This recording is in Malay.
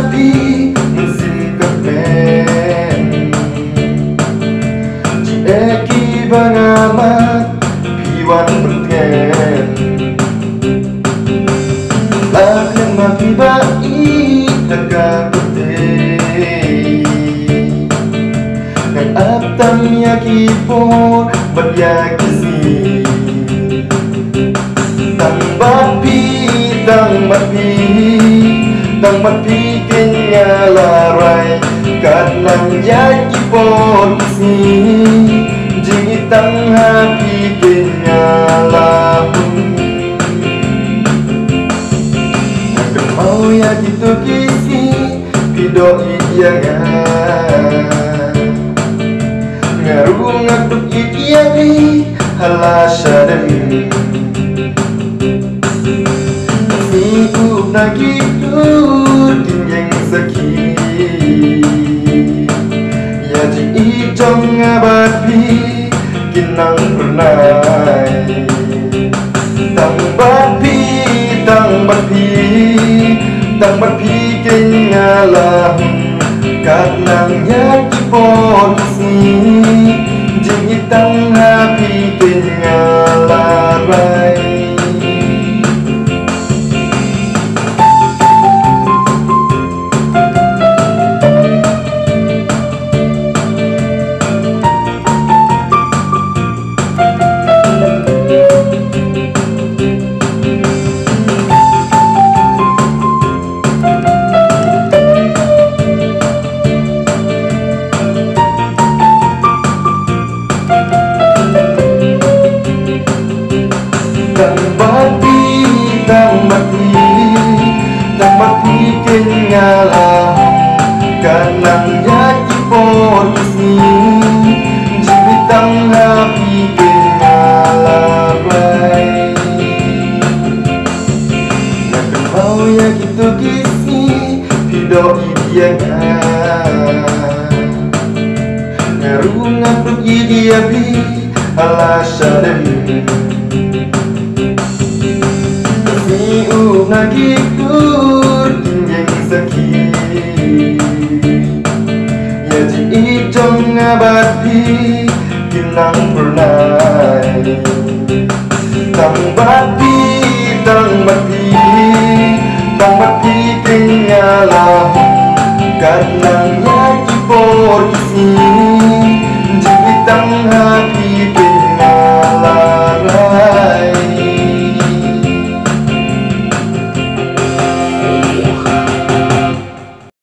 bapi musim kepen Eki bangamat piwan berten Lahan mapi baik tegak putih Dan atam yaki pun beryaki si Tang bapi kenya larai Kadang yaki pun si Jing tang hapi kenya lahun Nak mau yaki tu kisi Pido iyangan Ngarung ngakut ikiari halasadan Siku nagitur kinyeng sakit Ya ji ijong ngabapi kinang pernai Tang bapi kenyalah Kadang yaki polisi Jing tang hapi kenyalarai Tang bapi kenyalah Kanang yaki polisi Jibitang hapi kenyalarai Nak mau yaki tu kisi Pido idiangan Ngarungan duk idiabi alasadan Siu nagitur kinyeng sakit Ya ji ijong ngabapi kinang pernai Tang bapi kenyalah Kadang yaki polisi Jibitang hapi